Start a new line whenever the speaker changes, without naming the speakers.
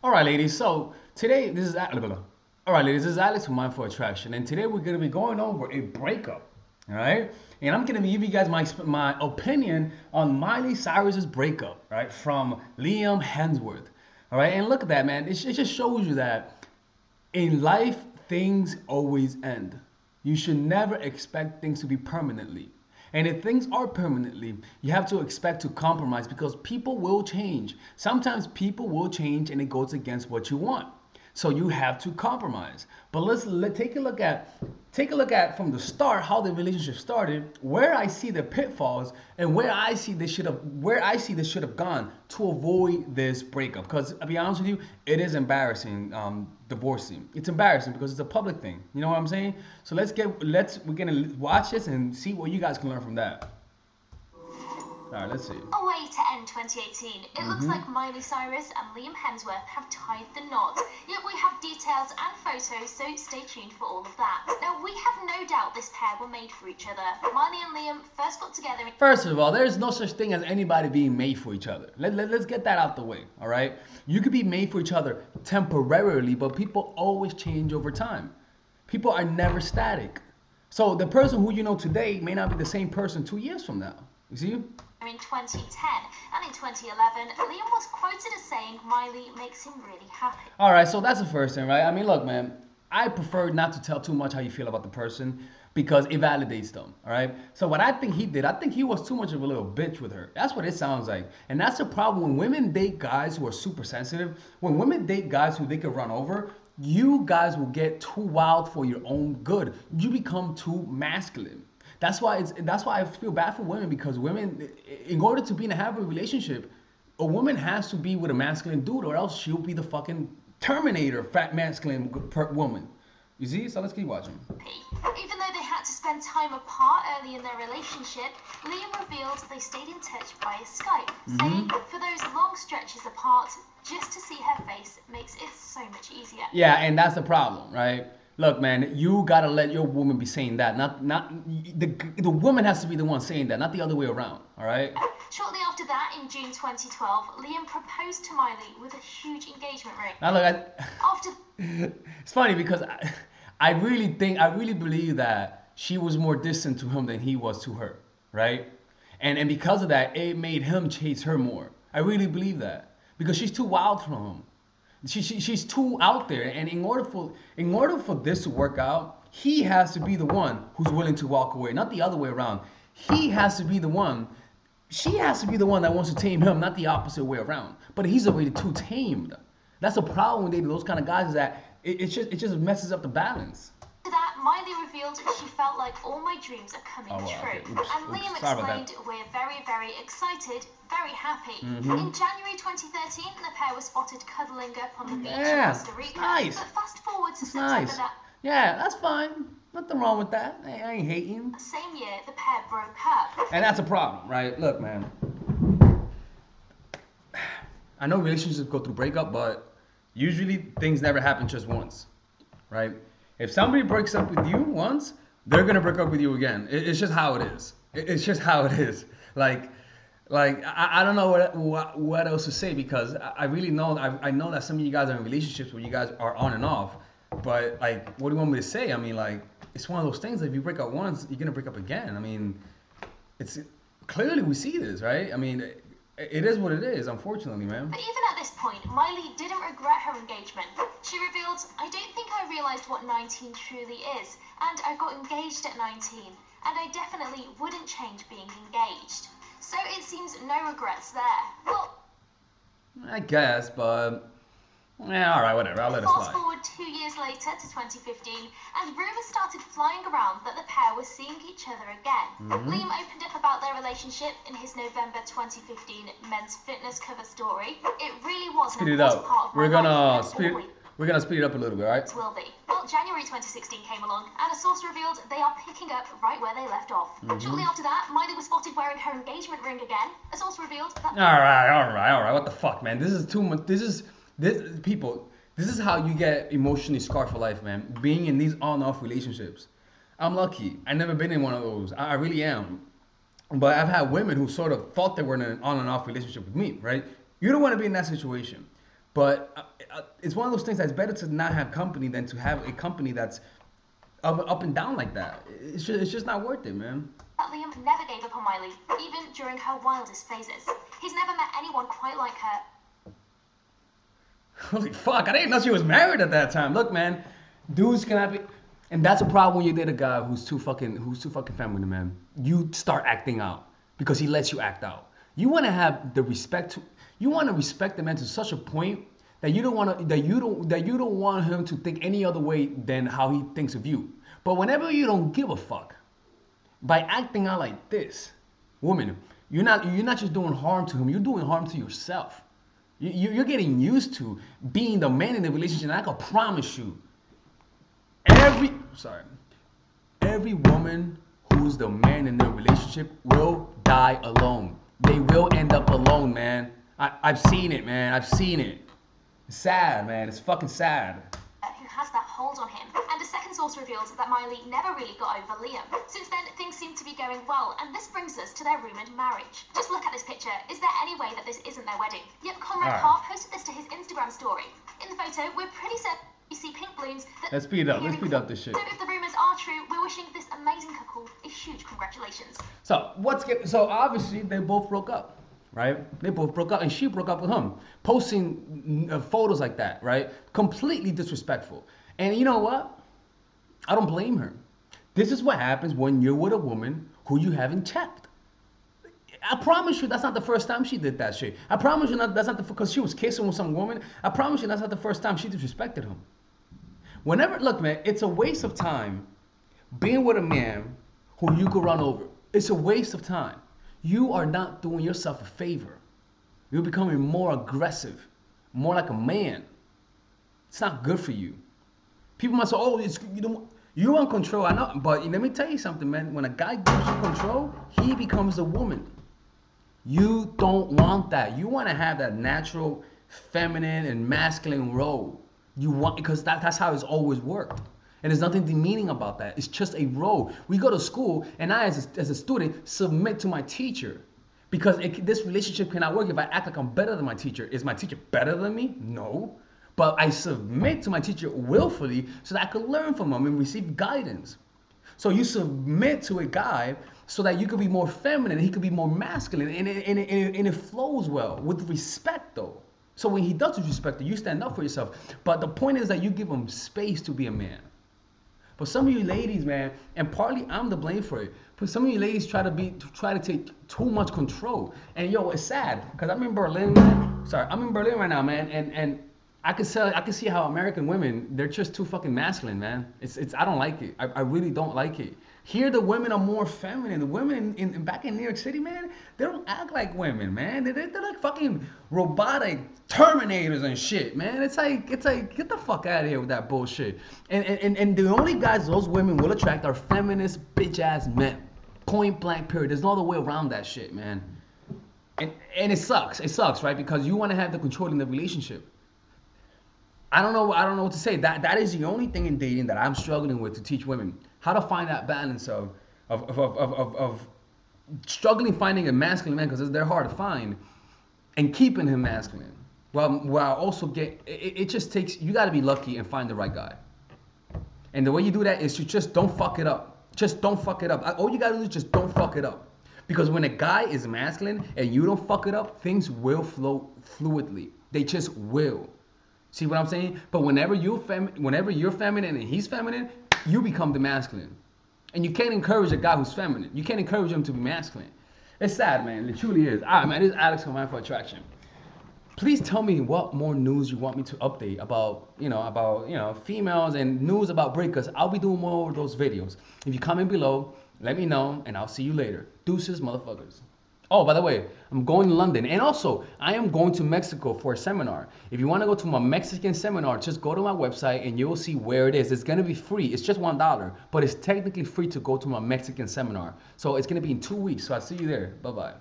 All right, ladies. So today, all right, ladies. This is Alex from Mindful Attraction, and today we're gonna be going over a breakup. All right, and I'm gonna give you guys my opinion on Miley Cyrus's breakup, right, from Liam Hemsworth. All right, and look at that, man. It just shows you that in life things always end. You should never expect things to be permanently. And if things are permanently, you have to expect to compromise because people will change. Sometimes people will change and it goes against what you want. So you have to compromise. But take a look at from the start how the relationship started, where I see the pitfalls and where I see this should have gone to avoid this breakup. Because I'll be honest with you, it is embarrassing divorcing. It's embarrassing because it's a public thing. You know what I'm saying? So we're gonna watch this and see what you guys can learn from that. All right, let's see.
A way to end 2018. It looks like Miley Cyrus and Liam Hemsworth have tied the knot. Yet we have details and photos, so stay tuned for all of that. Now, we have no doubt this pair were made for each other. Miley and Liam first got together in...
First of all, there's no such thing as anybody being made for each other. Let's get that out the way, all right? You could be made for each other temporarily, but people always change over time. People are never static. So the person who you know today may not be the same person 2 years from now. You see?
In 2010, and in 2011, Liam was quoted as saying Miley makes him really happy.
All right, so that's the first thing, right? I mean, look, man, I prefer not to tell too much how you feel about the person because it validates them, all right? So what I think he did, I think he was too much of a little bitch with her. That's what it sounds like. And that's the problem when women date guys who are super sensitive. When women date guys who they could run over, you guys will get too wild for your own good. You become too masculine. That's why I feel bad for women because women, in order to be in a happy relationship, a woman has to be with a masculine dude or else she'll be the fucking Terminator, fat masculine woman. You see? So let's keep watching.
Even though they had to spend time apart early in their relationship, Liam revealed they stayed in touch via Skype, saying for those long stretches apart, just to see her face makes it so much easier.
Yeah, and that's the problem, right? Look, man, you gotta let your woman be saying that. Not the woman has to be the one saying that, not the other way around. All right.
Shortly after that, in June 2012, Liam proposed to Miley with a huge engagement ring.
Now look,
After
it's funny because I really believe that she was more distant to him than he was to her, right? And because of that, it made him chase her more. I really believe that because she's too wild for him. She's too out there, and in order for this to work out, he has to be the one who's willing to walk away, not the other way around. He has to be the one. She has to be the one that wants to tame him, not the opposite way around. But he's already too tamed. That's the problem with dating those kind of guys is that it just messes up the balance.
that, Miley revealed she felt like all my dreams are coming true.
Okay. Oops,
And Liam
sorry about
explained we're very, very excited, very happy.
Mm-hmm.
In January 2013, the pair was spotted cuddling up on the beach in
Yeah,
Costa Rica.
nice.
But fast forward to
It's
September
nice.
that
Yeah, that's fine. Nothing wrong with that. I ain't hating.
same year, the pair broke up.
And that's a problem, right? Look, man. I know relationships go through breakup, but usually things never happen just once, right? If somebody breaks up with you once, they're gonna break up with you again. It's just how it is. It's just how it is. I don't know what else to say because I really know I know that some of you guys are in relationships where you guys are on and off, but like, what do you want me to say? I mean, like, it's one of those things that if you break up once, you're gonna break up again. I mean, it's clearly we see this, right? I mean, it is what it is, unfortunately, man.
But even at this point, Miley didn't regret her engagement. She revealed, I don't think I realised what 19 truly is, and I got engaged at 19, and I definitely wouldn't change being engaged. So it seems no regrets there. Well,
I guess, but yeah, all right, whatever. I'll let it
fast
slide.
forward 2 years later to 2015, and rumours started flying around that the pair were seeing each other again. Liam opened up about their relationship in his November 2015 Men's Fitness cover story. It really was
Speed
an
it
important
up.
part of my
We're gonna
life, and
speed.
always
We're gonna speed it up a little bit, all right?
will be. Well, January 2016 came along, and a source revealed they are picking up right where they left off. Shortly after that, Miley was spotted wearing her engagement ring again. A source revealed that...
All right. What the fuck, man? This is too much. People. This is how you get emotionally scarred for life, man. Being in these on-off relationships. I'm lucky. I've never been in one of those. I really am. But I've had women who sort of thought they were in an on and off relationship with me, right? You don't want to be in that situation. But it's one of those things that's better to not have company than to have a company that's up and down like that. It's just not worth it, man.
Liam never gave up on Miley, even during her wildest phases. He's never met anyone quite like her.
Holy fuck, I didn't know she was married at that time. Look, man, dudes cannot be, and that's a problem when you date a guy who's too fucking feminine, man. You start acting out because he lets you act out. You want to have the respect you want to respect the man to such a point that you don't want him to think any other way than how he thinks of you. But whenever you don't give a fuck, by acting out like this, woman, you're not just doing harm to him, you're doing harm to yourself. You're getting used to being the man in the relationship, and I can promise you, every woman who's the man in the relationship will die alone. They will end up alone, man. I've seen it, man. I've seen it. It's sad, man. It's fucking sad.
Who has that hold on him. And a second source reveals that Miley never really got over Liam. Since then, things seem to be going well, and this brings us to their rumoured marriage. Just look at this picture. Is there any way that this isn't their wedding? Yep, Conrad Carr posted this to his Instagram story. In the photo, we're pretty certain you see pink balloons.
Let's speed up this shit.
So if the rumours are true, we're wishing this amazing couple a huge congratulations.
So obviously they both broke up. Right? They both broke up, and she broke up with him. Posting photos like that, right? Completely disrespectful. And you know what? I don't blame her. This is what happens when you're with a woman who you haven't checked. I promise you that's not the first time she did that shit. I promise you that's not because she was kissing with some woman. I promise you that's not the first time she disrespected him. Look, man, it's a waste of time being with a man who you could run over. It's a waste of time. You are not doing yourself a favor. You're becoming more aggressive, more like a man. It's not good for you. People might say, "Oh, you want control." I know, but let me tell you something, man. When a guy gives you control, he becomes a woman. You don't want that. You want to have that natural, feminine and masculine role. Because that's how it's always worked. And there's nothing demeaning about that. It's just a role. We go to school, and I, as a student, submit to my teacher. Because this relationship cannot work if I act like I'm better than my teacher. Is my teacher better than me? No. But I submit to my teacher willfully so that I could learn from him and receive guidance. So you submit to a guy so that you could be more feminine, and he could be more masculine, and it flows well, with respect, though. So when he does disrespect you, you stand up for yourself. But the point is that you give him space to be a man. But some of you ladies, man, and partly I'm to blame for it, but some of you ladies try to take too much control. And yo, it's sad because I'm in Berlin, man. I'm in Berlin right now, man, and I can see how American women, they're just too fucking masculine, man. I don't like it. I really don't like it. Here the women are more feminine. The women back in New York City, man, they don't act like women, man. They're like fucking robotic Terminators and shit, man. It's like get the fuck out of here with that bullshit. And the only guys those women will attract are feminist bitch ass men. Point blank period. There's no other way around that shit, man. And it sucks. It sucks, right? Because you want to have the control in the relationship. I don't know what to say. That is the only thing in dating that I'm struggling with to teach women how to find that balance of struggling finding a masculine man because they're hard to find, and keeping him masculine. Well, I also it just takes, you got to be lucky and find the right guy. And the way you do that is to just don't fuck it up. Just don't fuck it up. All you got to do is just don't fuck it up. Because when a guy is masculine and you don't fuck it up, things will flow fluidly. They just will. See what I'm saying? But whenever you're feminine and he's feminine, you become the masculine. And you can't encourage a guy who's feminine. You can't encourage him to be masculine. It's sad, man. It truly is. All right, man. This is Alex from Man for Attraction. Please tell me what more news you want me to update about females and news about breakups. I'll be doing more of those videos. If you comment below, let me know, and I'll see you later. Deuces, motherfuckers. Oh, by the way, I'm going to London. And also, I am going to Mexico for a seminar. If you want to go to my Mexican seminar, just go to my website and you'll see where it is. It's going to be free. It's just $1, but it's technically free to go to my Mexican seminar. So it's going to be in 2 weeks. So I'll see you there. Bye-bye.